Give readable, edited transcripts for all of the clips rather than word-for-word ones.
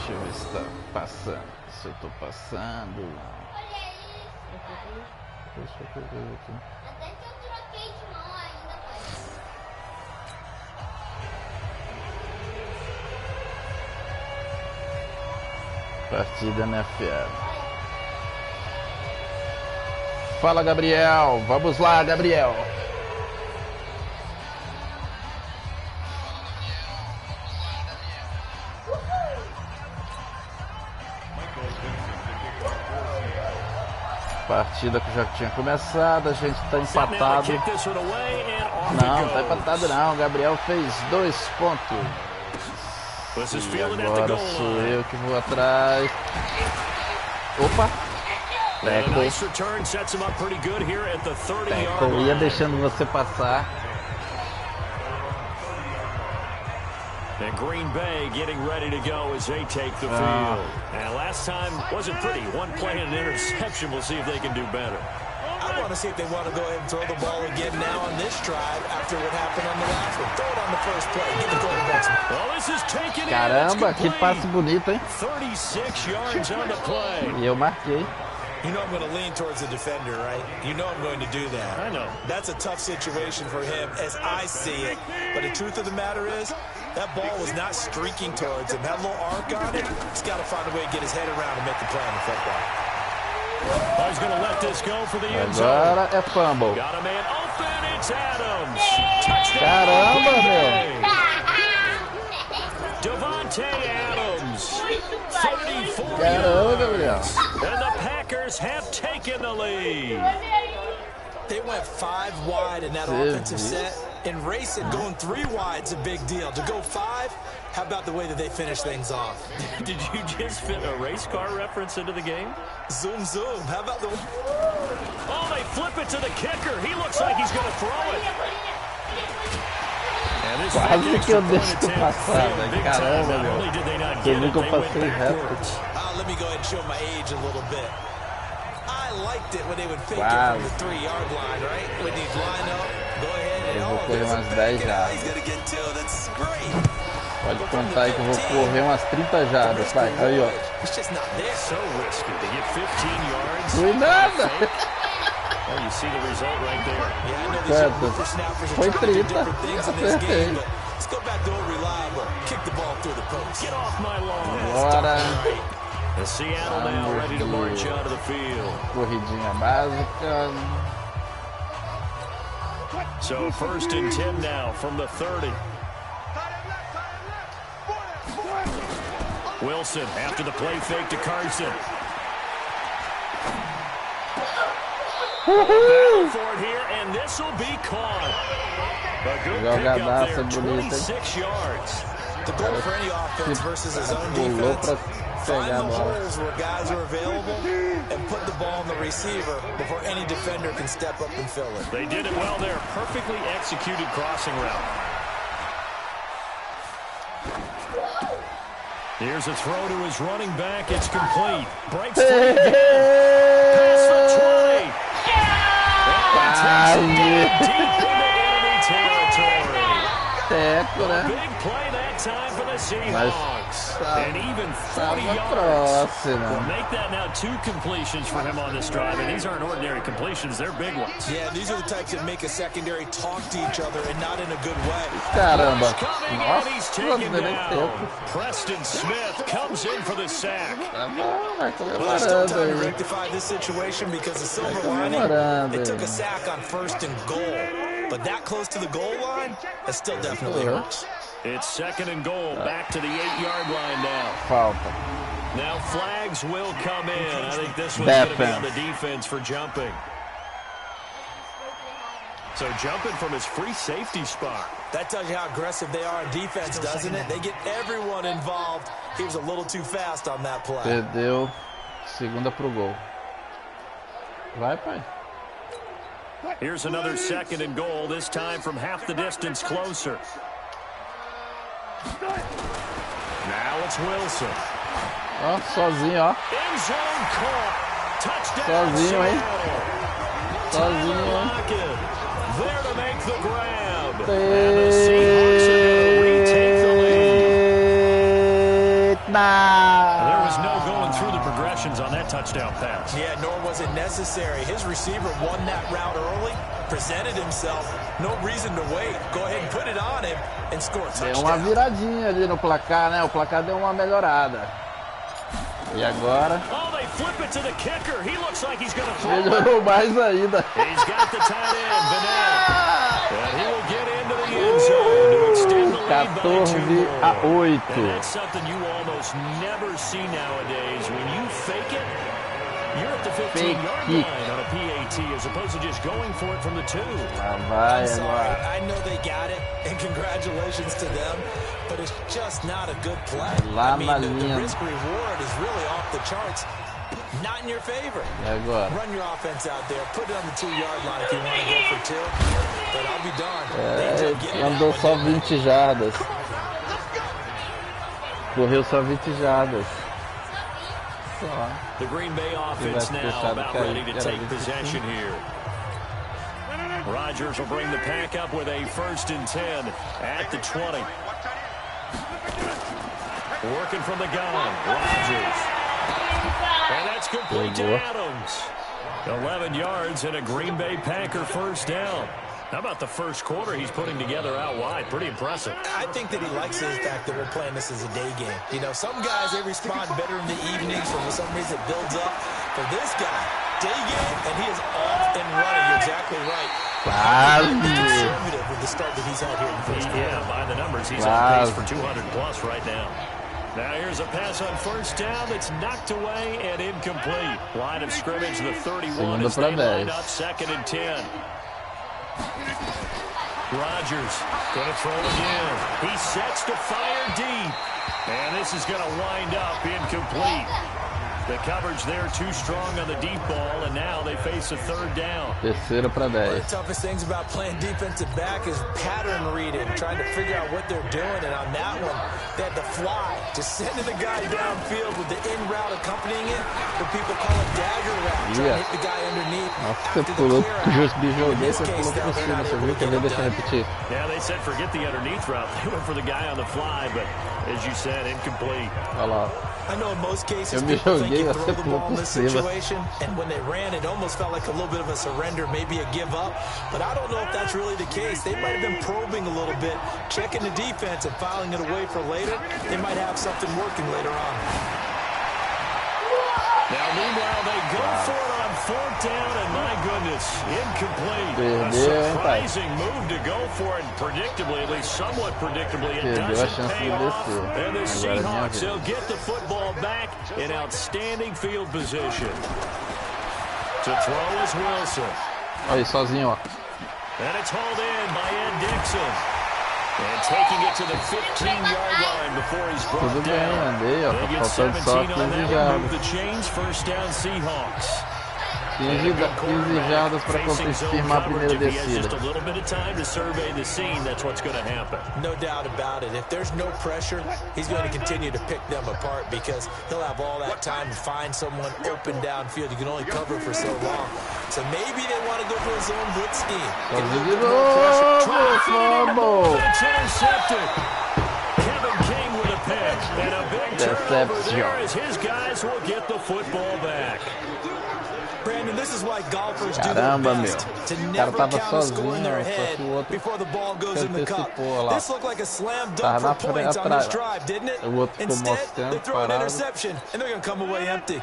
Deixa eu ver se tá passando. Se eu tô passando. Deixa eu ver aqui. Até que eu troquei de mão ainda, pai. Partida Nfl. Fala, Gabriel. Vamos lá, Gabriel. Partida que já tinha começado, a gente tá empatado. Não, tá empatado não. O Gabriel fez 2 pontos. E agora sou eu que vou atrás. Opa! Tackle. Tackle. Ia deixando você passar. And Green Bay getting ready to go as they take the field. And last time wasn't pretty. One play and an interception. We'll see if they can do better. I want to see if they want to go ahead and throw the ball again now on this drive after what happened on the last one. Throw it on the first play. Get the quarterback some. Well, this is taken in. Caramba, que passe bonito, hein? 36 yards on the play. E eu marquei. You know I'm going to lean towards the defender, right? You know I'm going to do that. I know. That's a tough situation for him as I see it. But the truth of the matter is, that ball was not streaking towards him. That little arc on it, he's got to find a way to get his head around and make the play on the football. Oh, he's going to let this go for the end zone. Agora é fumble. Got a man open, it's Adams. Touchdown. Caramba, meu. Devontae Adams. 34 Caramba, Gabriel. yards. And the Packers have taken the lead. They went 5 wide in that offensive set. And racing, going 3 wide is a big deal. To go 5, how about the way that they finish things off? Did you just fit a race car reference into the game? Zoom, zoom. How about the... Oh, they flip it to the kicker. He looks like he's going to throw it. Quase que eu deixo tu passar, velho. Caramba, meu. Eu nunca passei reto. Let me go ahead and show my age a little bit. I liked it when they would fake it from the 3-yard line, right? When they'd line up, go ahead and... Eu vou correr umas 10 jardas. Pode contar aí que eu vou correr umas 30 jardas, pai. Aí, ó. Foi nada. Certo. Foi 30. Acertei. Agora. Corridinha básica. So 1st and 10 now from the 30. Wilson after the play fake to Carson. Battle for it here, and this will be caught. A good pickup there, 26 yards. The goal for any offense versus his own defense. Find the holes where guys are available and put the ball in the receiver before any defender can step up and fill it. They did it well there. Perfectly executed crossing route. Here's a throw to his running back. It's complete. Breaks free. Past the 20. And takes it deep into enemy territory. Big play that time for the Seahawks. And even 40 yards. Well, make that now 2 completions for him on this drive. And these aren't ordinary completions. They're big ones. Yeah, these are the types that make a secondary talk to each other and not in a good way. Caramba. And he's taken down. Preston Smith comes in for the sack. Well, there's still time to rectify this situation because the silver lining, they took a sack on 1st and goal. But that close to the goal line, that still definitely hurts. It's 2nd and goal, back to the 8-yard line now. Falta. Now flags will come in. I think this one's going to be on the defense for jumping. So jumping from his free safety spot. That tells you how aggressive they are on defense, doesn't it? They get everyone involved. He was a little too fast on that play. Perdeu. Segunda pro gol. Vai, pai. Here's another 2nd and goal, this time from half the distance closer. Now it's Wilson. Ó, sozinho, ó. End zone caught. Touchdown. Sozinho, hein? Sozinho, hein? There to make the grab. And the Seahawks are going to retake the lead. There was no going through the progressions on that touchdown pass. Yeah, nor was it necessary. His receiver won that route early, presented himself. No reason to wait. Go ahead and put it on him and score a touchdown. Deu uma viradinha ali no placar, né? O placar deu uma melhorada. E agora? Oh, they flip it to the kicker. He looks like he's going to throw. Melhorou mais ainda. He's got the tight end, Vanette. And he will get into the end zone to extend the lead by 2 more. 14-8. And that's something you almost never see nowadays. When you fake it, you're at the 15-yard line on a PAT as opposed to just going for it from the 2. I'm sorry. I know they got it, and congratulations to them, but it's just not a good play. I mean, the risk-reward is really off the charts. Not in your favor. Run your offense out there. Put it on the 2-yard line if you want to go for 2. But I'll be darned. Andou só 20 jardas. Correu só 20 jardas. The Green Bay offense now about ready to take possession here. Rodgers will bring the pack up with a 1st and 10 at the 20. Working from the gun, Rodgers. And that's complete to Adams. 11 yards and a Green Bay Packer 1st down. How about the first quarter he's putting together out wide? Pretty impressive. I think that he likes the fact that we're playing this as a day game. You know, some guys, they respond better in the evenings for some reason it builds up. For this guy, day game, and he is off and running. You're exactly right. Conservative with the start that he's had here in the first quarter. Yeah, by the numbers, he's on pace for 200+ right now. Now here's a pass on 1st down that's knocked away and incomplete. Line of scrimmage, the 31 as they line up 2nd and 10. Rodgers going to throw again. He sets to fire deep. And this is going to wind up incomplete. The coverage there too strong on the deep ball, and now they face a 3rd down. Terceira para 10. One of the toughest things about playing defensive back is pattern reading, trying to figure out what they're doing. And on that one, they had to fly, just sending the guy downfield with the in route accompanying it. What people call a dagger route, trying to hit the guy underneath. Nossa, você pulou, pulou por cima, você viu? Quer ver? Deixa eu repetir. Yeah, they said forget the underneath route. They went for the guy on the fly, but as you said, incomplete. Olha lá. I know in most cases people think you throw the ball in this situation, and when they ran, it almost felt like a little bit of a surrender, maybe a give up. But I don't know if that's really the case. They might have been probing a little bit, checking the defense and filing it away for later. They might have something working later on. Now, meanwhile, they go for it on 4th down, and my goodness, incomplete. A surprising move to go for it, predictably, at least somewhat predictably. It doesn't pay off. And the Seahawks will get the football back in outstanding field position. To throw is Wilson. Aí, sozinho, ó. And it's hauled in by Ed Dixon. And taking it to the 15-yard line before he's brought down. They get 17 on that one, move the chains, 1st down Seahawks. 15 jardas para confirmar a primeira descida. Just a little bit of time to survey the scene. That's what's going to happen. No doubt about it. If there's no pressure, he's going to continue to pick them apart because he'll have all that time to find someone open downfield. You can only cover for so long. So maybe they want to go for a zone blitz scheme. It's intercepted. Kevin King with a pick and a big turnover there as his guys will get the football back. Brandon, this is why golfers do their best to never count a score in their head before the ball goes in the cup. This looked like a slam dunk for points on this drive, didn't it? Instead, they throw an interception, and they're going to come away empty.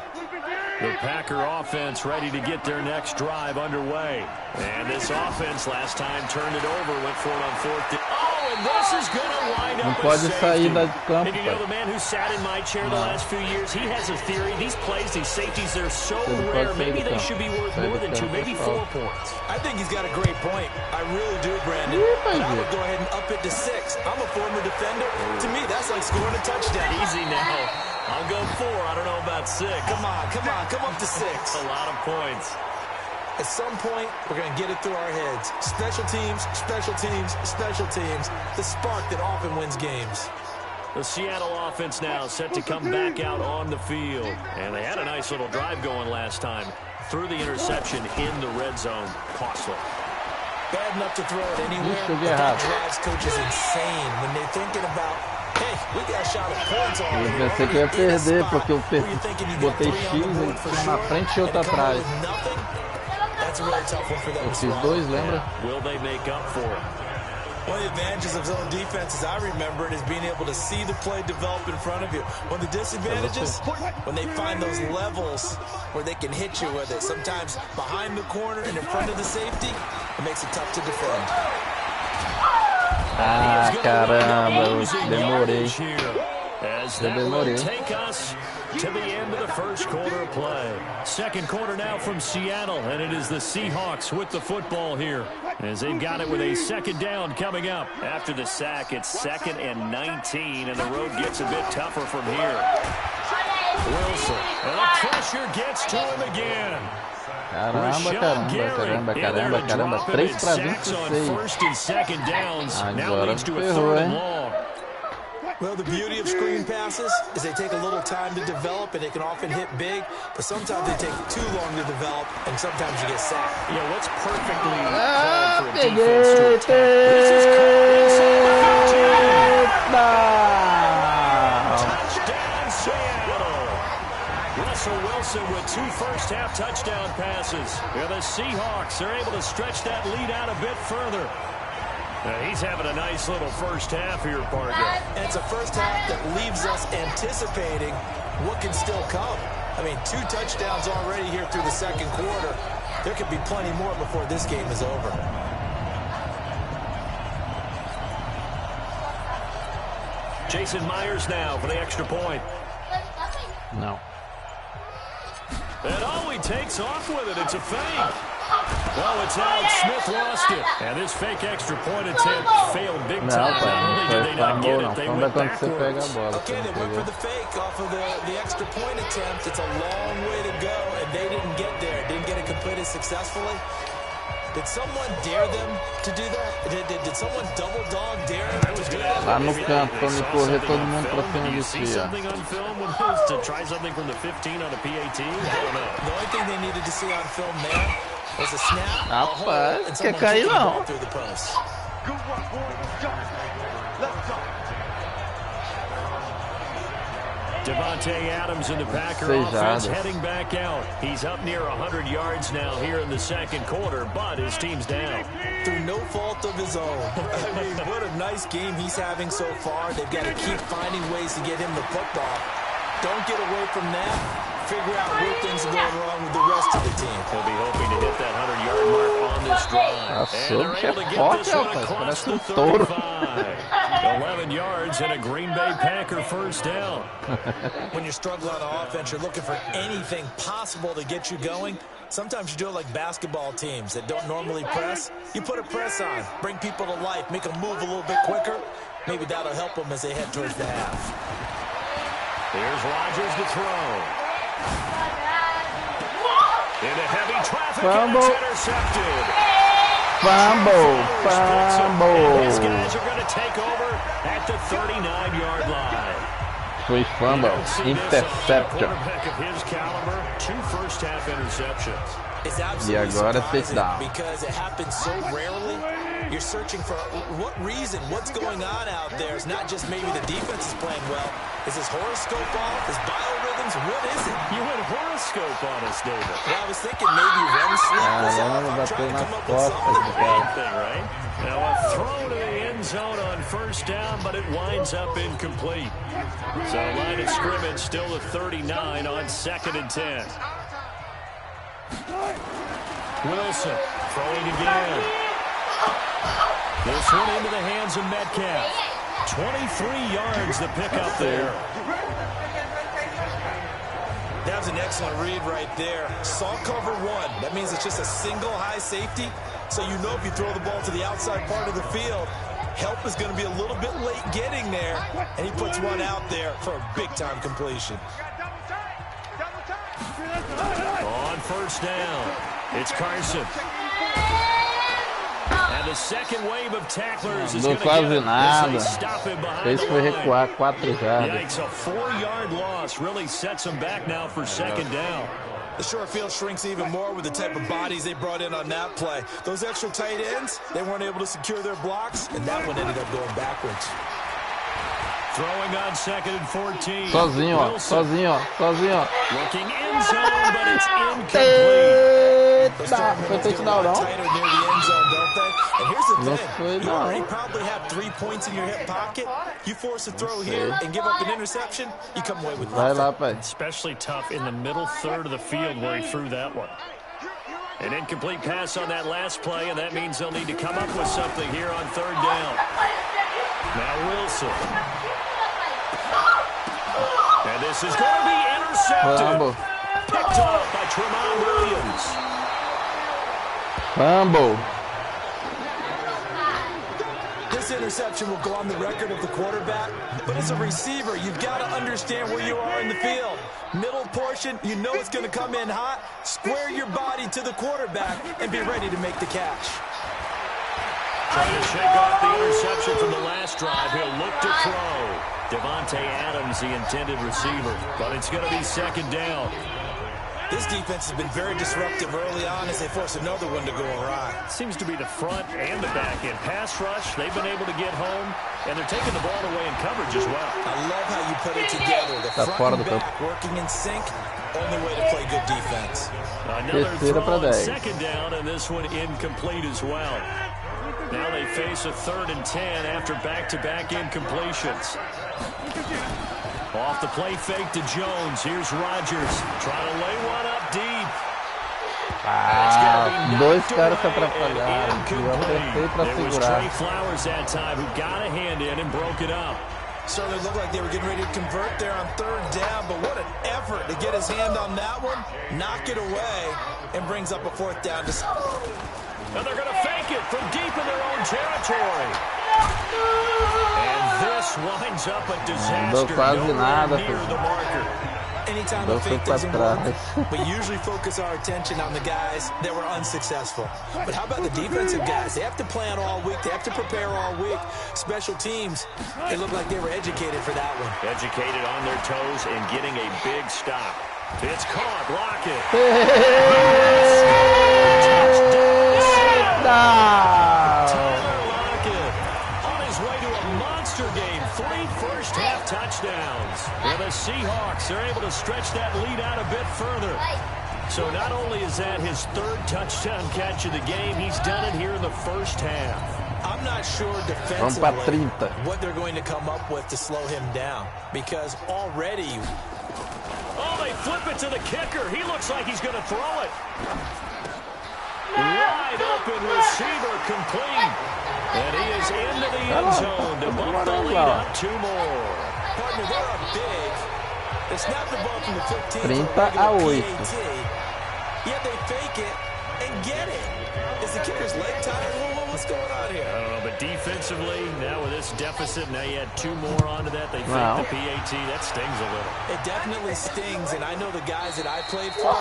The Packer offense ready to get their next drive underway. And this offense last time turned it over, went for it on 4th down. Oh, and this is going to wind up with safety. And you know, the man who sat in my chair the last few years, he has a theory. These plays, these safeties, they're so rare. Maybe they should be worth more than 2, maybe 4 points. I think he's got a great point. I really do, Brandon. But I would go ahead and up it to 6. I'm a former defender. To me, that's like scoring a touchdown. Easy now. I'll go 4. I don't know about 6. Come on. Come up to 6. A lot of points. At some point, we're going to get it through our heads. Special teams, special teams, special teams. The spark that often wins games. The Seattle offense now set to come back out on the field. And they had a nice little drive going last time. Threw the interception in the red zone. Costly. Bad enough to throw it anywhere, but that drives coaches insane when they're thinking about Eu pensei que ia perder, porque eu botei X, ele tinha na frente e outra atrás. Eu fiz 2, lembra? One of the advantages of zone defense, as I remember it, is being able to see the play develop in front of you. One of the disadvantages, when they find those levels where they can hit you with it, sometimes behind the corner and in front of the safety, it makes it tough to defend. Ah, caramba, eu demorei. Take us to the end of the first quarter of play. Second quarter now from Seattle, and it is the Seahawks with the football here, as they've got it with a second down coming up. After the sack, it's 2nd and 19, and the road gets a bit tougher from here. Wilson, and the pressure gets to him again. Caramba. 3 para 26. Agora ferrou, hein? Well, the beauty of screen passes is they take a little time to develop, and they can often hit big, but sometimes they take too long to develop, and sometimes you get sacked. Yeah, what's perfectly called for a defense to attack? This is touchdown, Seattle. Russell Wilson with 2 first-half touchdown passes. Yeah, the Seahawks are able to stretch that lead out a bit further. He's having a nice little first half here, partner. And it's a first half that leaves us anticipating what can still come. I mean, 2 touchdowns already here through the second quarter. There could be plenty more before this game is over. Jason Myers now for the extra point. No. And oh, he takes off with it. It's a fake. Well, it's out. Smith lost it. And this fake extra point attempt failed big time. Not only did they not get it, they went backwards. Okay, they went for the fake off of the extra point attempt. It's a long way to go, and they didn't get there. Didn't get it completed successfully. Did someone dare them to do that? Did someone double dog dare them to do that? Lá no canto, pra me correr todo mundo pra cima de si. Something on film to try something from the 15 on a PAT? I don't know. The only thing they needed to see on film there was a snap, rapaz, quer cair não. Through the post. Devontae Adams in the Packer offense heading back out. He's up near 100 yards now here in the second quarter, but his team's down. Through no fault of his own. I mean, what a nice game he's having so far. They've got to keep finding ways to get him the football. Don't get away from that. Figure out where things are going wrong with the rest of the team. He'll be hoping to hit that 100-yard mark on this drive. And they're able to get this one across the 35. 11 yards and a Green Bay Packer first down. When you're struggling on offense, you're looking for anything possible to get you going. Sometimes you do it like basketball teams that don't normally press. You put a press on, bring people to life, make them move a little bit quicker. Maybe that'll help them as they head towards the half. Here's Rodgers to throw. Into heavy traffic, and it's intercepted. Fumble. These guys are going to take over at the 39-yard line. Foi fumble, interceptor. Quarterback of his caliber, 2 first-half interceptions. E agora touchdown. Because it happens so rarely. You're searching for what reason, what's going on out there. It's not just maybe the defense is playing well. Is his horoscope off? His biorhythms? What is it? You went horoscope on us, David. Well, I was thinking maybe REM sleep was off. I'm trying to come up with something. Right? Now a throw to the end zone on first down, but it winds up incomplete. So line of scrimmage still at 39 on 2nd and 10. Wilson throwing again. This one into the hands of Metcalf. 23 yards the pickup there. That was an excellent read right there. Saw cover 1. That means it's just a single high safety. So you know if you throw the ball to the outside part of the field, help is going to be a little bit late getting there. And he puts one out there for a big-time completion. On first down, it's Carson. And the second wave of tacklers is going to get him as they stop him behind the line. Recuar 4 jardas. Yikes, a 4-yard loss really sets him back now for second down. The short field shrinks even more with the type of bodies they brought in on that play. Those extra tight ends, they weren't able to secure their blocks, and that one ended up going backwards. throwing on 2nd and 14. Sozinho, ó. Sozinho, ó. Sozinho, ó. Looking in zone, but it's incomplete. Eita, foi touchdown, não? And here's the Não thing, foi, you already não. probably have 3 points in your hip pocket. You force a throw here and give up an interception, you come away with Vai nothing. lá, pai. Especially tough in the middle third of the field where he threw that one. An incomplete pass on that last play, and that means they'll need to come up with something here on 3rd down. Now Wilson. And this is going to be intercepted. Fumble. Picked off by Tremont Williams. Fumble. This interception will go on the record of the quarterback, but as a receiver, you've got to understand where you are in the field. Middle portion, you know it's going to come in hot. Square your body to the quarterback and be ready to make the catch. Trying to shake off the interception from the last drive. He'll look to throw. Devontae Adams, the intended receiver, but it's going to be 2nd down. This defense has been very disruptive early on as they force another one to go awry. Seems to be the front and the back end. Pass rush, they've been able to get home, and they're taking the ball away in coverage as well. I love how you put it together. The front and back working in sync. Only way to play good defense. Another throw on 2nd down, and this one incomplete as well. Now they face a 3rd and 10 after back-to-back incompletions. Off the play fake to Jones. Here's Rodgers trying to lay one up deep. Dois caras se atrapalharam. Eu apertei pra segurar. Trey Flowers that time who got a hand in and broke it up. Certainly looked like they were getting ready to convert there on 3rd down, but what an effort to get his hand on that one, knock it away, and brings up a 4th down. And they're going to fake it from deep in their own territory. And this winds up a disaster. Nowhere near the marker. Anytime the fake doesn't work, we usually focus our attention on the guys that were unsuccessful. But how about the defensive guys? They have to plan all week. They have to prepare all week. Special teams, they look like they were educated for that one. Educated on their toes and getting a big stop. It's caught. Lockett. Tyler Lockett on his way to a monster game. 3 first-half touchdowns. And the Seahawks are able to stretch that lead out a bit further. So not only is that his 3rd touchdown catch of the game, he's done it here in the first half. I'm not sure defensively what they're going to come up with to slow him down, because already... Oh, they flip it to the kicker. He looks like he's going to throw it. Wide open receiver complete. And he is into the end zone to bump the lead up 2 more. Partner, they're up big. They snap the ball from the 15 30-8. Yet they fake it and get it. Is the kicker's leg tired? What's going on here? I don't know, but defensively, now with this deficit, now you add 2 more onto that. They fake the PAT. That stings a little. It definitely stings, and I know the guys that I played for,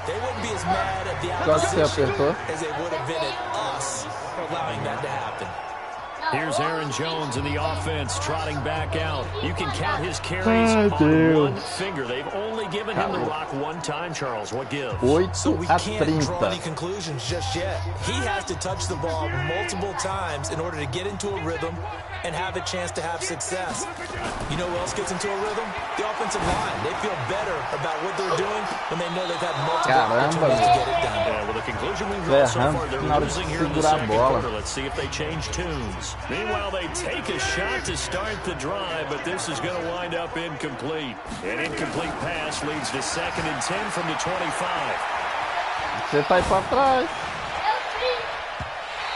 they wouldn't be as mad at the opposition as they would have been at us for allowing that to happen. Here's Aaron Jones in the offense trotting back out. You can count his carries on 1 finger. They've only given him the rock 1 time, Charles. What gives? 8 So we a can't 30. draw any conclusions just yet. He has to touch the ball multiple times in order to get into a rhythm and have a chance to have success. You know who else gets into a rhythm? The offensive line. They feel better about what they're doing when they know they've had multiple opportunities to get it done. Yeah, well, the conclusion we've drawn so far, they're losing here in the 2nd quarter. Let's see if they change tunes. Meanwhile, they take a shot to start the drive, but this is going to wind up incomplete. An incomplete pass leads to 2nd and 10 from the 25. Você tá aí pra trás.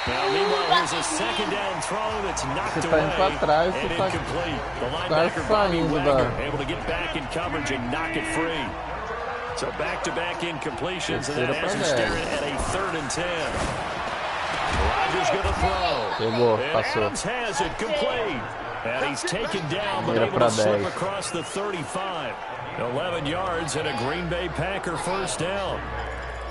Now, meanwhile, here's a 2nd down throw that's knocked away and incomplete. The linebacker, Bobby Wagner, able to get back in coverage and knock it free. So back-to-back incompletions, and that has him staring at a 3rd and 10. Rodgers going to throw. And Adams has it complete. And he's taken down, but able to slip across the 35. 11 yards and a Green Bay Packer 1st down.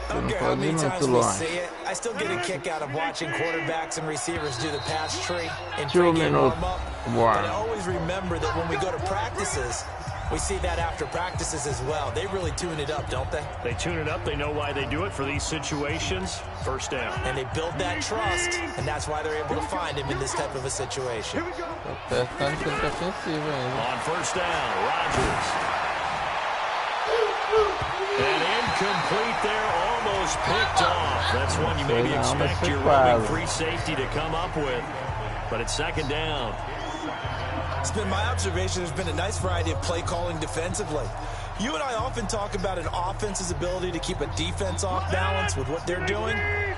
I don't care how many times we see it, I still get a kick out of watching quarterbacks and receivers do the pass tree in pregame warm-up. But I always remember that when we go to practices, We see that after practices as well. They really tune it up, don't they? They tune it up. They know why they do it for these situations. First down. And they build that trust, and that's why they're able to find him in this type of a situation. On first down, Rodgers. And incomplete there, almost picked off. That's one you maybe expect your roaming free safety to come up with. But it's second down. It's been my observation there's been a nice variety of play calling defensively. You and I often talk about an offense's ability to keep a defense off balance with what they're doing.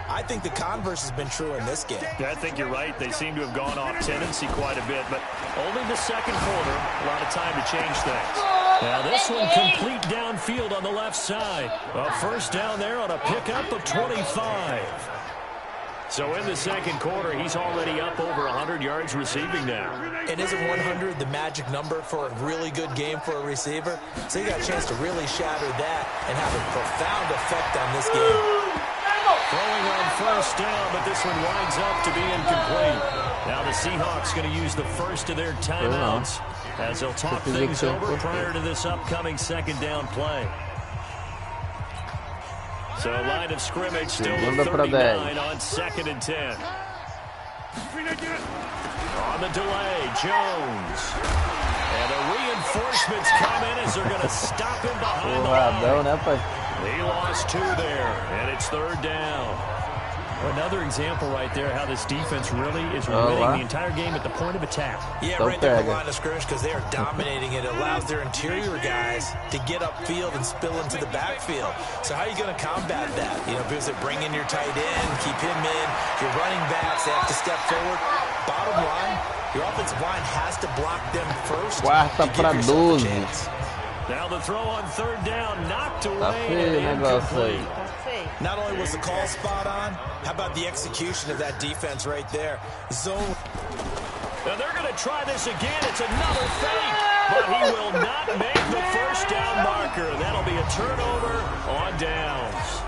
I think the converse has been true in this game. Yeah, I think you're right. They seem to have gone off tendency quite a bit, but only the second quarter, a lot of time to change things. Now this one complete downfield on the left side. A first down there on a pickup of 25. So in the second quarter, he's already up over 100 yards receiving now. And isn't 100 the magic number for a really good game for a receiver? So he got a chance to really shatter that and have a profound effect on this game. Throwing on first down, but this one winds up to be incomplete. Now the Seahawks going to use the first of their timeouts as they'll talk things over prior to this upcoming second down play. So line of scrimmage still with 39 on 2nd and 10. On the delay, Jones. And the reinforcements come in as they're going to stop him behind the line. He lost 2 there, and it's third down. Another example right there how this defense really is winning the entire game at the point of attack. Yeah, right there at the line of scrimmage because they are dominating it. It allows their interior guys to get upfield and spill into the backfield. So how are you going to combat that? You know, because they bring in your tight end, keep him in. Your running backs, they have to step forward. Bottom line, your offensive line has to block them first. Quarta para 12. Now the throw on third down, knocked away and incomplete. Not only was the call spot on, how about the execution of that defense right there? Zone. Now they're going to try this again. It's another fake, but he will not make the first down marker. That'll be a turnover on downs.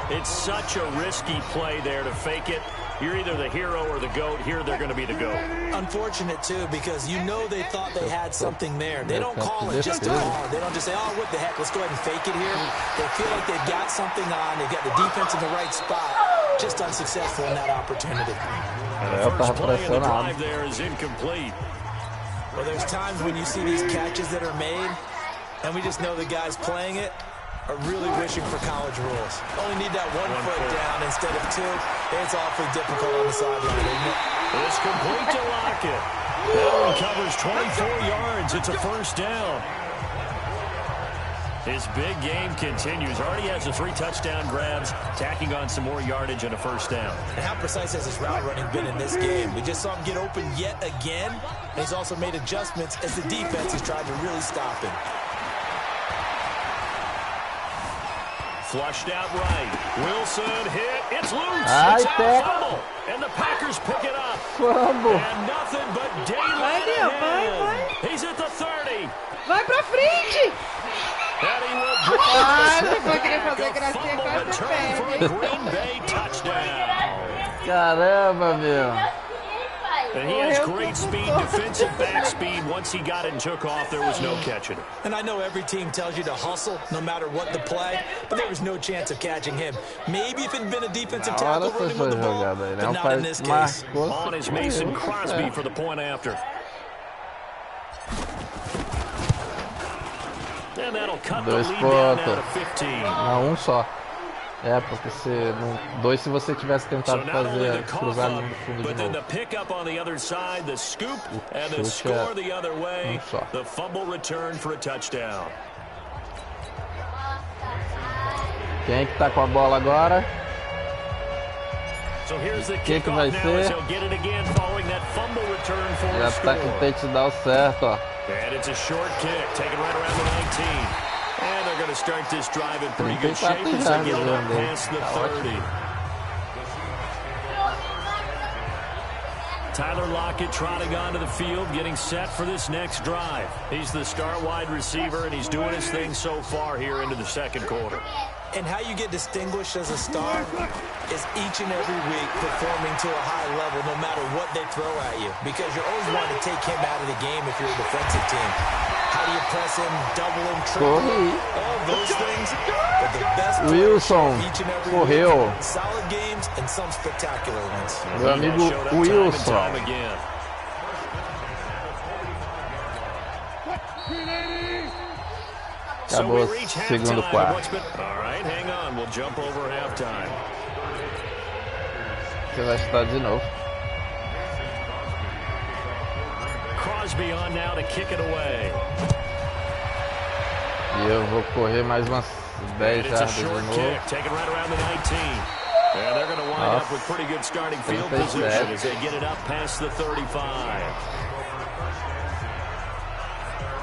It's such a risky play there to fake it. You're either the hero or the GOAT. Here they're going to be the GOAT. Unfortunate, too, because you know they thought they had something there. They don't call it just to call it. They don't just say, oh, what the heck, let's go ahead and fake it here. They feel like they've got something on. They've got the defense in the right spot. Just unsuccessful in that opportunity. The first play of the drive there is incomplete. Well, there's times when you see these catches that are made, and we just know the guys playing it are really wishing for college rules. Only need that one foot down instead of 2. It's awfully difficult on the sideline, isn't it? It's complete to Lockett. That one covers 24 yards. It's a first down. His big game continues. Already has the 3 touchdown grabs, tacking on some more yardage and a first down. And how precise has his route running been in this game? We just saw him get open yet again. And he's also made adjustments as the defense has tried to really stop him. Flushed out right. Wilson hit. It's loose. It's out. Fumble. And the Packers pick it up. Fumble. And nothing but daylight ahead. He's at the 30. Vai pra frente. And he will Vai querer fazer gracinha com essa perna. Green Bay touchdown. Caramba, meu. And he has great speed, defensive back speed. Once he got it and took off, there was no catching him. And I know every team tells you to hustle no matter what the play, but there was no chance of catching him. Maybe if it had been a defensive tackle running with the ball, but not in this case. On is Mason Crosby for the point after. And that'll cut the lead down now to 15. Não, só. É, porque se não, 2 se você tivesse tentado fazer cruzado no fundo de novo. The pickup on the other side, the scoop and the score the other way. The fumble return for a touchdown. Quem é que tá com a bola agora? So here's the Quem que vai ser? Já tá com o touchdown certo, ó. And it's a short kick, taken right around the 19. And they're going to start this drive in pretty good shape as they get it up past the 30. Tyler Lockett trotting onto the field, getting set for this next drive. He's the star wide receiver, and he's doing his thing so far here into the second quarter. And how you get distinguished as a star is each and every week performing to a high level no matter what they throw at you, because you're always wanting to take him out of the game if you're a defensive team. How Corri. Wilson correu. Meu amigo Wilson. Acabou o segundo quarto. Você vai estar de novo. Crosby on now to kick it away. E eu vou correr mais umas 10 jardas de novo. And they're going to wind up with pretty good starting field position as they get it up past the 35.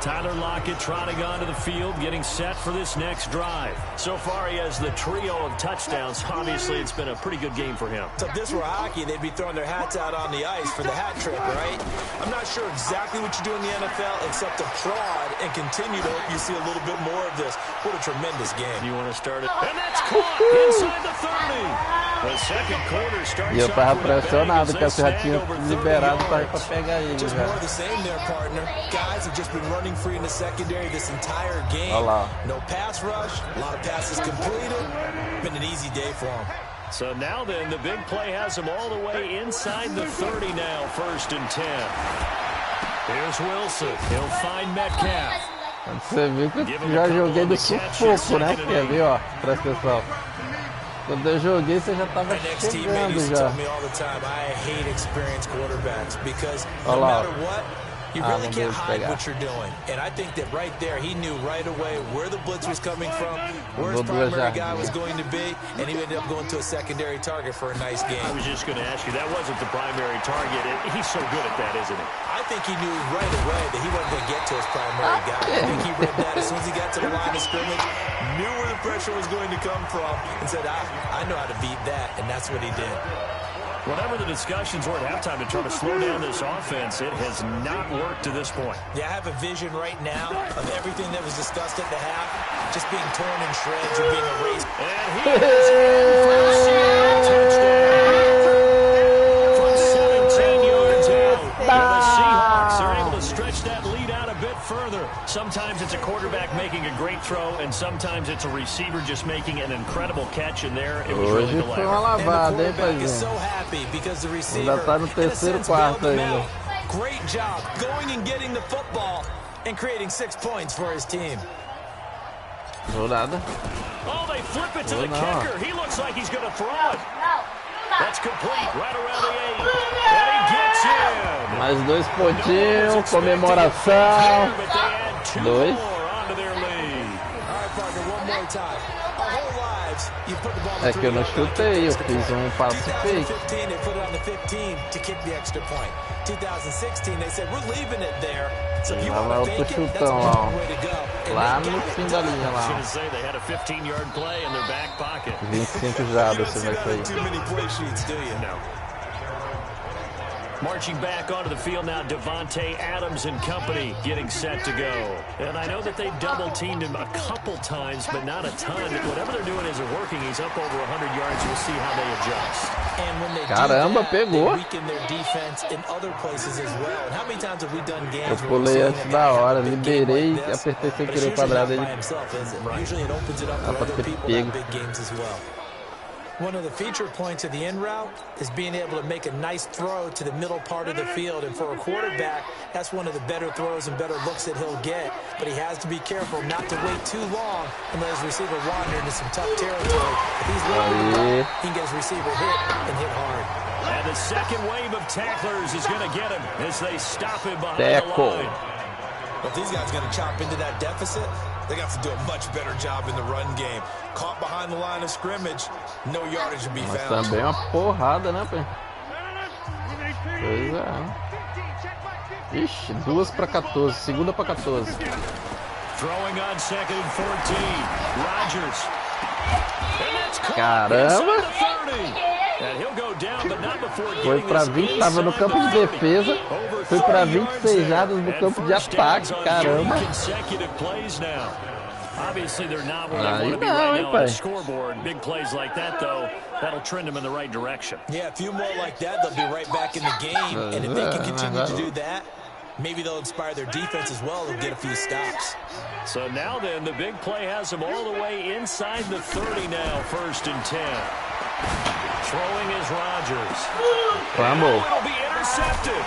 Tyler Lockett trotting onto the field, getting set for this next drive. So far, he has the trio of touchdowns. Obviously, it's been a pretty good game for him. So if this were hockey, they'd be throwing their hats out on the ice for the hat trick, right? I'm not sure exactly what you do in the NFL except applaud and continue to hope you see a little bit more of this. What a tremendous game. You want to start it? And that's caught inside the 30. The second quarter starts. E eu tava pressionado que você já tinha liberado pra pegar ele. Just more of the same there, partner. Guys have just been running free in the secondary this entire game. No pass rush, a lot of passes completed. Been an easy day for them. So now then, the big play has him all the way inside the 30 now, 1st and 10. Here's Wilson. He'll find Metcalf. Você viu que eu já joguei do sufoco, né? Quer ver, ó? Presta atenção. Quando eu joguei, você já tava chegando já. Olha lá. You really can't hide what you're doing. And I think that right there, he knew right away where the blitz was coming from, where his primary guy was going to be, and he ended up going to a secondary target for a nice game. I was just going to ask you, that wasn't the primary target. He's so good at that, isn't he? I think he knew right away that he wasn't going to get to his primary guy. I think he read that as soon as he got to the line of scrimmage, knew where the pressure was going to come from, and said, I know how to beat that, and that's what he did. Whatever the discussions were at halftime to try to slow down this offense, it has not worked to this point. Yeah, I have a vision right now of everything that was discussed at the half just being torn in shreds or being erased. And he is in for a touchdown from 17 yards out. The Seahawks are able to stretch that lead out a bit further. Sometimes it's a quarterback making a great throw, and sometimes it's a receiver just making an incredible catch, and there it was really the Hoje foi uma lavada, hein, pai? Ainda tá no terceiro quarto ainda. Great job going and getting the football and creating 6 points for his team. Nada. Oh, they flip it to the kicker. He looks like he's going to throw it. That's complete right around the 8. And he gets in. Mais 2 pontinhos, comemoração. 2. É que eu não chutei, eu fiz um passo fake. Lá vai outro chutão lá, ó. Lá no fim da linha lá. 25 jardas você vai sair. Marching back onto the field now, Devontae Adams and company getting set to go. And I know that they've double-teamed him a couple times, but not a ton. Whatever they're doing isn't working. He's up over 100 yards. We'll see how they adjust. And when they Caramba, pegou. They weaken their defense in other places as well. And how many times have we done games eu pulei antes da hora, liberei, apertei sem querer o quadrado dele. Usually it opens it up for other people in big games as well. One of the feature points of the in route is being able to make a nice throw to the middle part of the field. And for a quarterback, that's one of the better throws and better looks that he'll get. But he has to be careful not to wait too long and let his receiver wander into some tough territory. If he's waiting, he can get his receiver hit and hit hard. And the second wave of tacklers is going to get him as they stop him behind the line. Well, if these guys are going to chop into that deficit, they got to do a much better job in the run game. Caught behind the line of scrimmage, no yardage to be found. Mas também uma porrada, né, pai? Pois é. Ixi, 2 para 14, segunda para 14. Throwing on 2nd and 14. Rodgers. Caramba! Foi para 20, tava no campo de defesa. Foi para 26 jardas no campo de ataque. Caramba! Obviously, they're not where they want to be right now on the scoreboard. Big plays like that, though, that'll trend them in the right direction. Yeah, a few more like that, they'll be right back in the game. And if they can continue to do that, Maybe they'll inspire their defense as well and get a few stops. So now then, the big play has them all the way inside the 30 now, 1st and 10. Throwing is Rodgers. Fumble. It'll be intercepted.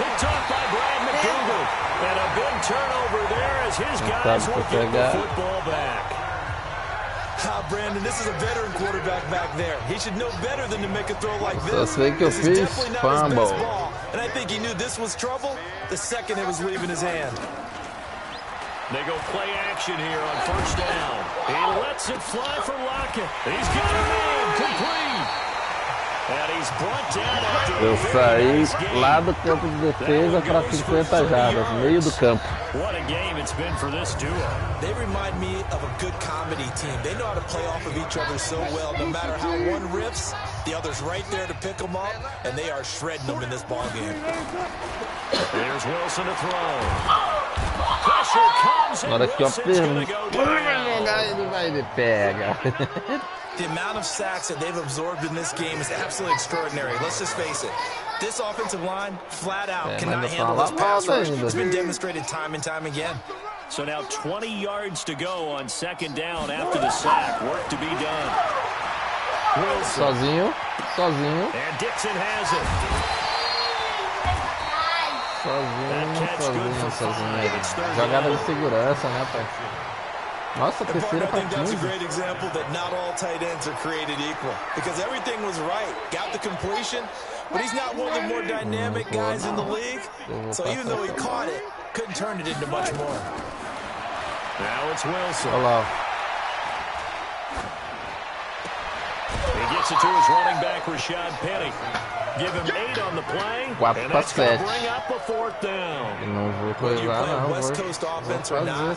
Picked off by Brad McDougal. And a big turnover there as his guys will get the football back. Brandon, this is a veteran quarterback back there. He should know better than to make a throw like this. Só sei que eu fiz fumble. And I think he knew this was trouble the second it was leaving his hand. They go play action here on 1st down. He lets it fly for Lockett. He's got it in, complete. And he's brought down after Eu saí lá do campo de defesa para 50 jardas, meio do campo. What a game it's been for this duo. They remind me of a good comedy team. They know how to play off of each other so well. No matter how one riffs, the other's right there to pick them up, and they are shredding them in this ballgame. Here's Wilson to throw. Pressure comes and Wilson's going to go down. Ele vai me pega. The amount of sacks that they've absorbed in this game is absolutely extraordinary. Let's just face it. This offensive line, flat out, cannot handle this pass rush. It's been demonstrated time and time again. So now 20 yards to go on 2nd down after the sack. Work to be done. Wilson. Sozinho. And Dixon has it. Sozinho. Jogada de segurança, né, parceiro? Nossa, terceira pra 15. That's a great example that not all tight ends are created equal. Because everything was right. Got the completion, but he's not one of the more dynamic guys in the league. So even though he caught it, couldn't turn it into much more. Now it's Wilson. Olha lá. He gets it to his running back, Rashad Penny. Give him 8 on the play, and that's going to bring up a 4th down. Não vou coisar, não. West Coast offense or not,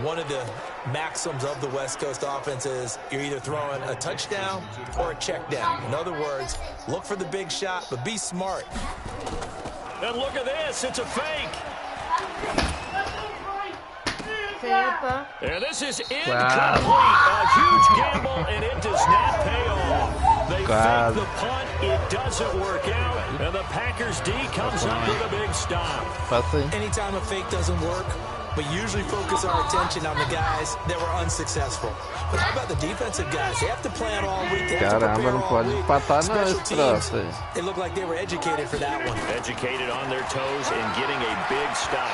one of the maxims of the West Coast offense is you're either throwing a touchdown or a check down. In other words, look for the big shot, but be smart. And look at this. It's a fake. And this is incomplete. A huge gamble, and it does not pay off. They fake the punt. It doesn't work out. And the Packers D comes up with a big stop. Anytime a fake doesn't work, we usually focus our attention on the guys that were unsuccessful. But how about the defensive guys? They have to plan all week. They have to prepare all week. Special teams, they look like they were educated for that one. Educated on their toes and getting a big stop.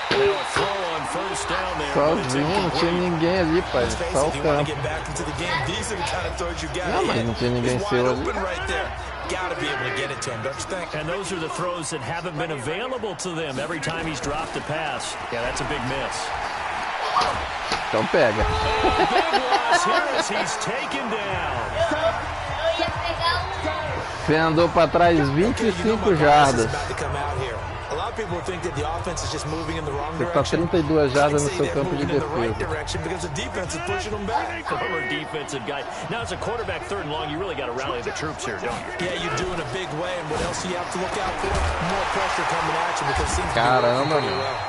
Now a throw on 1st down there. Sozinho, não tinha ninguém ali, pai. Só o campo. Não, mas não tinha ninguém seu ali. Gotta be able to get it to him, don't you think? And those are the throws that haven't been available to them every time he's dropped a pass. Yeah, that's a big miss. Então pega. Big loss here as he's taken down. Você andou para trás 25 jardas. People think that the offense is just moving in the wrong Você está 32 jardas no seu campo de defesa. Because the defense is pushing them back. Former defensive guy. Now as a quarterback 3rd and long, you really got to rally the troops here, don't you? Yeah, you do in a big way. And what else do you have to look out for? More pressure coming at you because it seems to be working pretty well.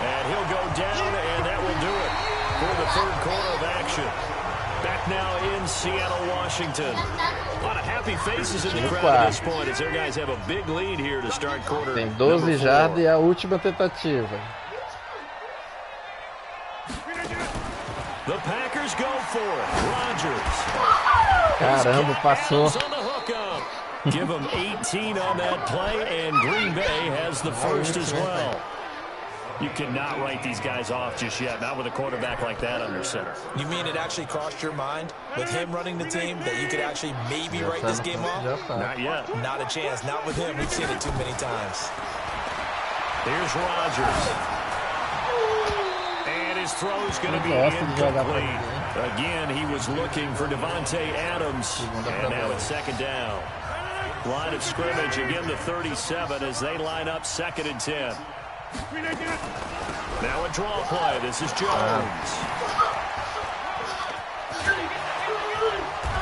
And he'll go down, and that will do it for the 3rd quarter of action. Back now in Seattle, Washington. A lot of happy faces in the crowd at this point as their guys have a big lead here to start quarter. Tem 12 jardas e a última tentativa. The Packers go for it. Rodgers. Caramba, passou. Give them 18 on that play, and Green Bay has the first as well. You cannot write these guys off just yet, not with a quarterback like that under center. You mean it actually crossed your mind with him running the team that you could actually maybe write this game off? Not yet. Not a chance. Not with him. We've seen it too many times. Here's Rodgers. And his throw's going to be incomplete. Again, he was looking for Devontae Adams. And now it's 2nd down. Line of scrimmage again to 37 as they line up 2nd and 10. Now a draw play. This is Jones.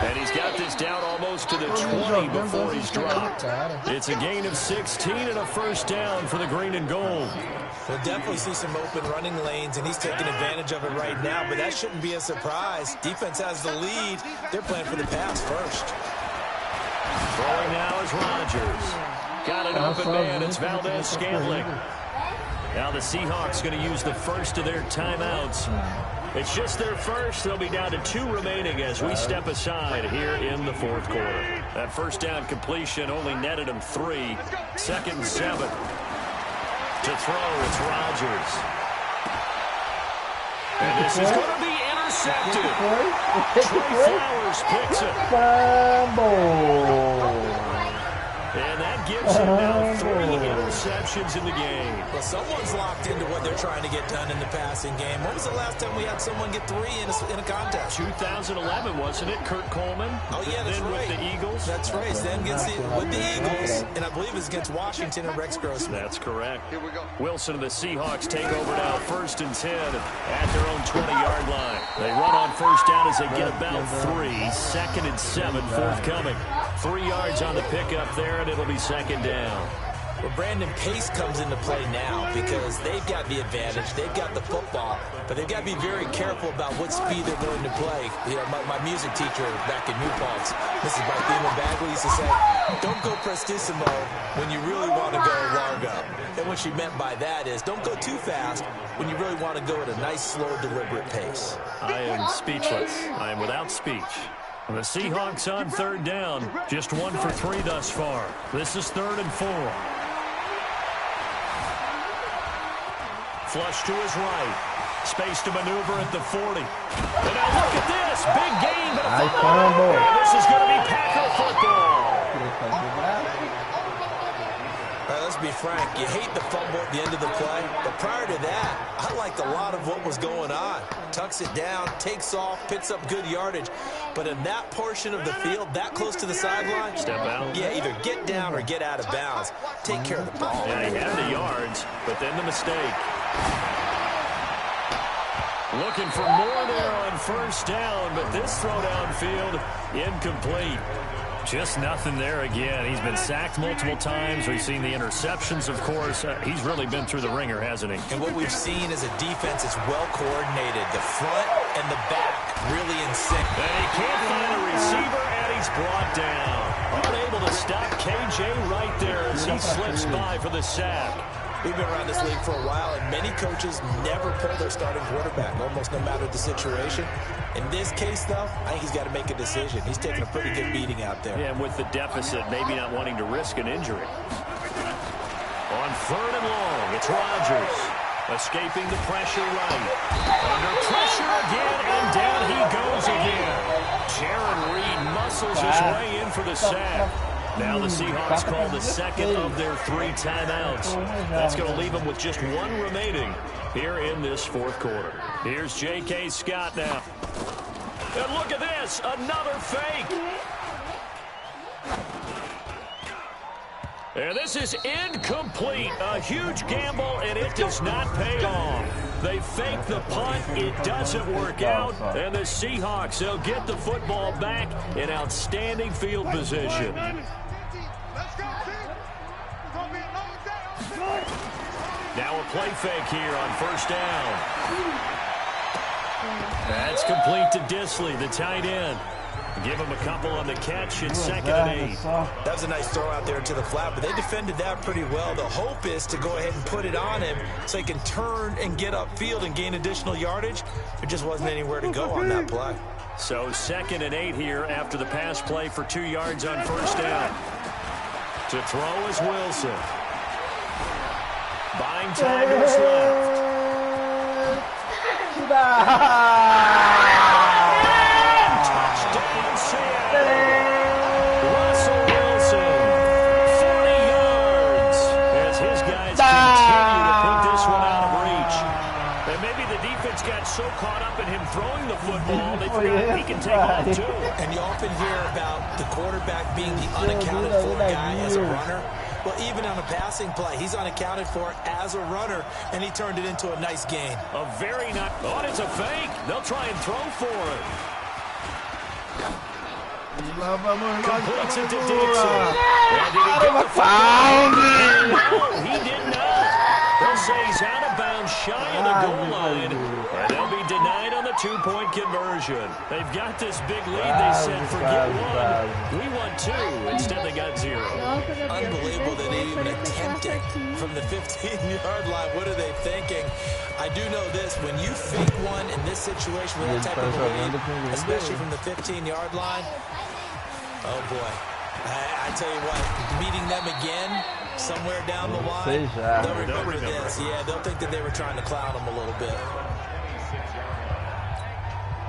And he's got this down almost to the 20 before he's dropped. It's a gain of 16 and a 1st down for the green and gold. We'll definitely see some open running lanes, and he's taking advantage of it right now, but that shouldn't be a surprise. Defense has the lead. They're playing for the pass first. Throwing now is Rodgers. Got an open man. It's Valdez-Scantling. Now the Seahawks going to use the first of their timeouts. It's just their first. They'll be down to 2 remaining as we step aside here in the fourth quarter. That first down completion only netted them 3. 2nd and 7. To throw, it's Rodgers. And this is going to be intercepted. Trey Flowers picks it. And that gives him now 3 interceptions in the game. Well, someone's locked into what they're trying to get done in the passing game. When was the last time we had someone get 3 in a contest? 2011, wasn't it? Kurt Coleman. Oh, yeah, that's then right. With the Eagles. That's right. Then with the Eagles, and I believe it's against Washington and Rex Grossman. That's correct. Here we go. Wilson and the Seahawks take over now, 1st and 10 at their own 20-yard line. They run on first down as they get about 3. 2nd and 7 forthcoming. 3 yards on the pickup there, and it'll be 2nd down. Well, Brandon, pace comes into play now because they've got the advantage. They've got the football, but they've got to be very careful about what speed they're going to play. You know, my music teacher back in New Paltz, Mrs. Barthema Bagley, used to say, don't go prestissimo when you really want to go largo. And what she meant by that is don't go too fast when you really want to go at a nice, slow, deliberate pace. I am speechless. I am without speech. The Seahawks on 3rd down. Just 1 for 3 thus far. This is 3rd and 4. Flush to his right. Space to maneuver at the 40. And now look at this. Big gain, but a fumble. This is going to be Packer football. All right, let's be frank. You hate the fumble at the end of the play, but prior to that, I liked a lot of what was going on. Tucks it down, takes off, picks up good yardage. But in that portion of the field, that close to the sideline, step out. Yeah, either get down or get out of bounds. Take care of the ball. Yeah, he had the yards, but then the mistake. Looking for more there on first down, but this throw downfield incomplete. Just nothing there again. He's been sacked multiple times. We've seen the interceptions, of course. He's really been through the ringer, hasn't he? And what we've seen is a defense that's well coordinated. The front and the back really in sync. And he can't find a receiver, and he's brought down. Unable to stop KJ right there as he slips by for the sack. We've been around this league for a while, and many coaches never pull their starting quarterback, almost no matter the situation. In this case, though, I think he's got to make a decision. He's taking a pretty good beating out there. Yeah, and with the deficit, maybe not wanting to risk an injury. On 3rd and long, it's Rodgers. Escaping the pressure right. Under pressure again, and down he goes again. Jaron Reed muscles his way in for the sack. Now the Seahawks call the 2nd of their 3 timeouts. That's going to leave them with just 1 remaining here in this 4th quarter. Here's J.K. Scott now. And look at this, another fake. And this is incomplete. A huge gamble, and it does not pay off. They fake the punt. It doesn't work out. And the Seahawks, they'll get the football back in outstanding field position. Now a play fake here on first down. That's complete to Disley, the tight end. Give him a couple on the catch. It's 2nd and 8. That was a nice throw out there to the flat, but they defended that pretty well. The hope is to go ahead and put it on him so he can turn and get upfield and gain additional yardage. There just wasn't anywhere to go on that play. So 2nd and 8 here after the pass play for 2 yards on first down. To throw is Wilson. Buying time to his left. Touchdown, Seattle. Russell Wilson, 40 yards, as his guys continue to put this one out of reach. And maybe the defense got so caught up in him throwing the football, they forgot he can take off too. And you often hear about the quarterback being the unaccounted for guy as a runner. Well, even on a passing play, he's unaccounted for as a runner, and he turned it into a nice gain. A very nice. Oh, it's a fake. They'll try and throw for it. Completes it to Dixon. And did he get the foul? No, he did not. They'll say he's out of bounds, shy of the goal line, and they'll be denied on the two-point conversion. They've got this big lead. They said, forget one. We won two. Instead, they got zero. Unbelievable that they even attempted from the 15-yard line. What are they thinking? I do know this. When you fake one in this situation with that type of lead, especially from the 15-yard line, oh, boy. I tell you what, meeting them again somewhere down the line, they'll remember this. Yeah, they'll think that they were trying to clown them a little bit.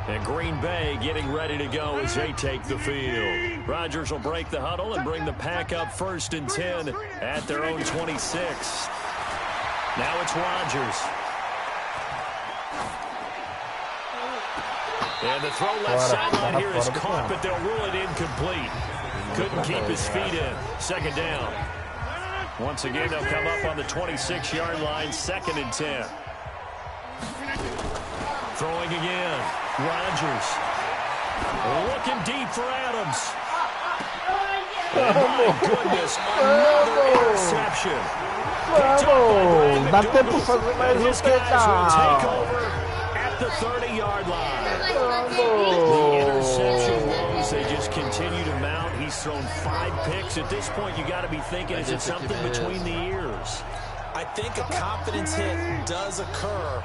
And Green Bay getting ready to go as they take the field. Rodgers will break the huddle and bring the pack up 1st and 10 at their own 26. Now it's Rodgers. And the throw left sideline here is caught, but they'll rule it incomplete. Couldn't keep his feet in. 2nd down. Once again, they'll come up on the 26-yard line, 2nd and 10. Throwing again. Rodgers. Looking deep for Adams. Oh, my goodness. Another interception. Dá tempo de fazer mais um take over at the 30-yard line. The interception woes, they just continue to mount. He's thrown 5 picks. At this point, you got to be thinking, is it something between the ears? I think a confidence hit does occur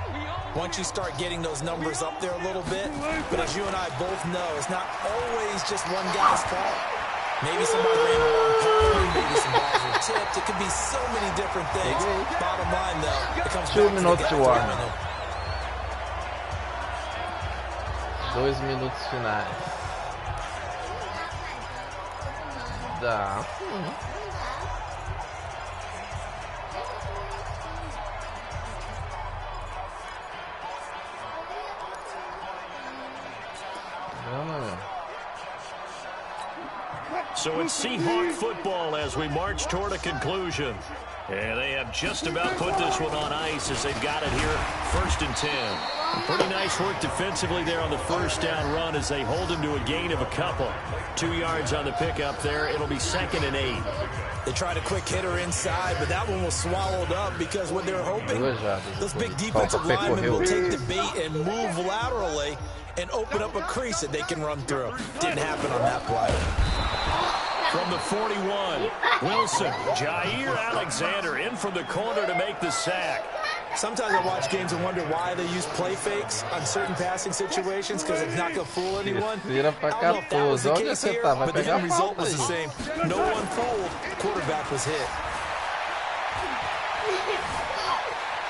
once you start getting those numbers up there a little bit. But as you and I both know, it's not always just one guy's fault. Maybe somebody ran a wrong play, maybe some balls were tipped. It could be so many different things. Bottom line, though, it comes back to the guy throwing it. 2 minutos finais. Dá. So it's Seahawk football as we march toward a conclusion. And they have just about put this one on ice as they've got it here, 1st and 10. Pretty nice work defensively there on the 1st down run as they hold him to a gain of a couple. 2 yards on the pickup there. It'll be 2nd and 8. They tried a quick hitter inside, but that one was swallowed up because what they're hoping, those big defensive linemen will take the bait and move laterally and open up a crease that they can run through. Didn't happen on that play. From the 41, Wilson, Jair Alexander in from the corner to make the sack. Sometimes I watch games and wonder why they use play fakes on certain passing situations because it's not going to fool anyone. I don't know if that was the case here, but the end result was the same. No one fooled. Quarterback was hit.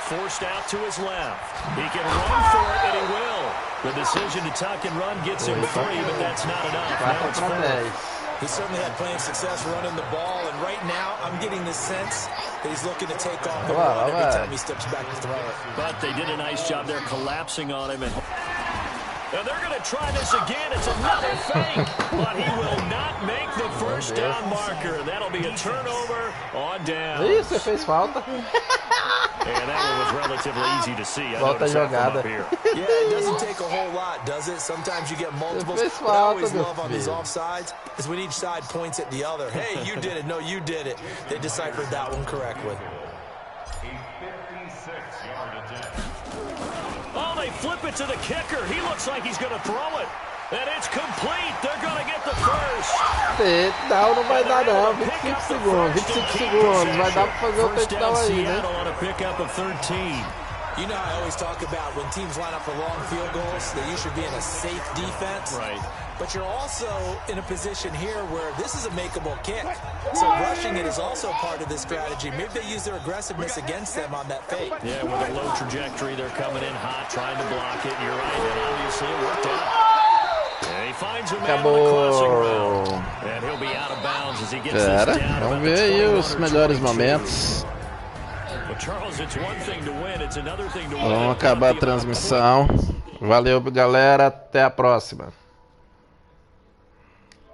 Forced out to his left. He can run for it, and he will. The decision to tuck and run gets him 3, but that's not enough. Now it's 4. He certainly had plenty of success running the ball, and right now I'm getting the sense that he's looking to take off the run every time he steps back to throw it. But they did a nice job there collapsing on him. And they're going to try this again. It's another fake, but he will not make the 1st down marker. That'll be a turnover on down. Isso, fez falta. And that one was relatively easy to see. Volta a jogada. Yeah, it doesn't take a whole lot, does it? Sometimes you get multiples. What I always love on these offsides is when each side points at the other. Hey, you did it. No, you did it. They deciphered that one correctly. Oh, they flip it to the kicker. He looks like he's going to throw it. And it's complete. They're going to get the first. Não, não vai dar não. 25 segundos. 25 segundos. Vai dar pra fazer o touchdown aí, né? On a pickup of 13. You know, I always talk about when teams line up for long field goals, that you should be in a safe defense. Right. But you're also in a position here where this is a makeable kick. So rushing it is also part of this strategy. Maybe they use their aggressiveness against them on that fake. Yeah, with a low trajectory, they're coming in hot, trying to block it. You're right, and obviously it worked out. And he finds a man on the crossing route. And he'll be out of bounds as he gets this down. Vamos ver aí os melhores momentos. Vamos acabar a transmissão. Valeu, galera. Até a próxima.